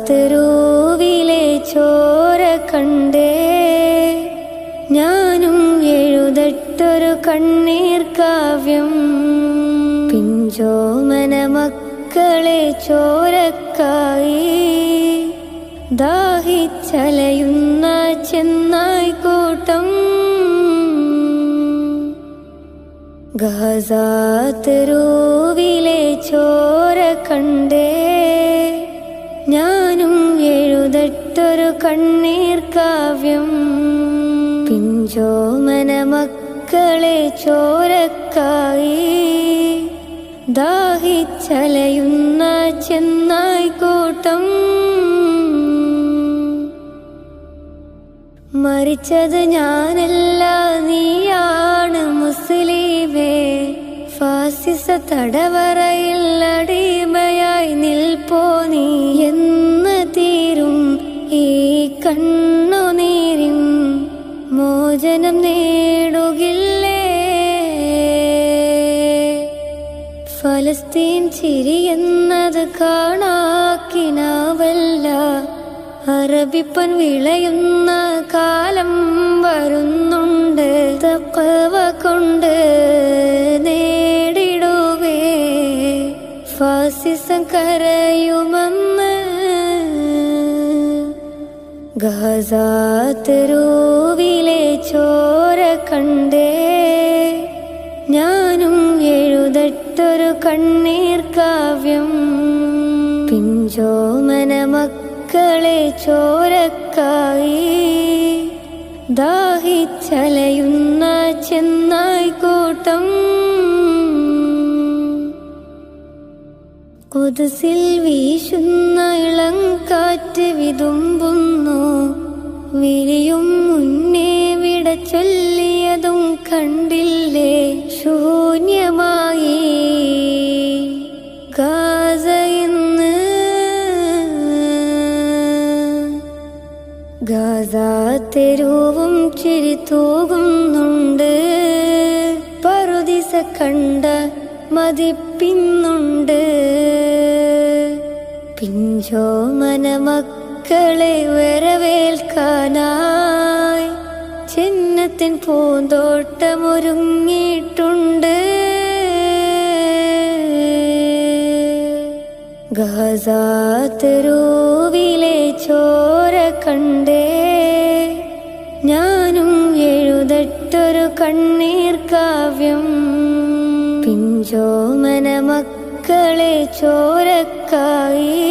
തെരുവിലെ ചോര കണ്ടേ ഞാനും എഴുതട്ടൊരു കണ്ണീർ കാവ്യം. പിഞ്ചോമന മക്കളെ ചോരക്കായി ദാഹിച്ചലയുന്ന ചെന്നായ്ക്കൂട്ടം. ഗാസ തെരുവിലെ ചോര കണ്ടേ ഞാനും എഴുതട്ടൊരു കണ്ണീർ കാവ്യം. പിഞ്ചോമന മക്കളെ ചോരക്കായി ദാഹിച്ചലയുന്ന ചെന്നായ്ക്കൂട്ടം. മരിച്ചത് ഞാനല്ല, നീയാണ് മുസ്ലിമേ. ഫാസിസ തടവറയിൽ അടിമയായി നിൽപ്പോ നീ. എന്ന് തീരും ഈ കണ്ണുനീരിൻ മോചനം നേടുകില്ലേ? ഫലസ്തീൻ ചിരിയെന്നത് കാണാക്കിനാവല്ല. അറബിപ്പൻ വിളയുന്ന കാലം വരുന്നുണ്ട്. തഖ്വ കൊണ്ട് നേടിടുവേ ഫാസിസം കരയുമെന്ന്. ഗാസ തെരുവിലെ ചോര കണ്ടേ ഞാനും എഴുതട്ടൊരു കണ്ണീർ കാവ്യം. പിഞ്ചോമന മക്കളെ ചോരക്കായി ദാഹിച്ചലയുന്ന ചെന്നായ്ക്കൂട്ടം. ഖുദ്സിൽ വീശുന്ന ഇളം കാറ്റ് വിതുമ്പുന്നു. വിരിയും മുന്നേ വിട ചൊല്ലിയതും കണ്ടില്ലേ? ശൂന്യമായി ഗാസ ഇന്ന്. ഗാസ തെരുവും ചിരി തൂകുന്നുണ്ട്. പറുദിസ കണ്ട മതിപ്പിന്നുണ്ട്. പിഞ്ചോമന മക്കളെ വരവേൽക്കാനായി ചിന്നത്തിൻ പൂന്തോട്ടമൊരുങ്ങിയിട്ടുണ്ട്. ഗാസ തെരുവിലെ ചോര കണ്ടേ ഞാനും എഴുതട്ടൊരു കണ്ണീർ കാവ്യം. പിഞ്ചോമന മക്കളെ ചോരക്കായി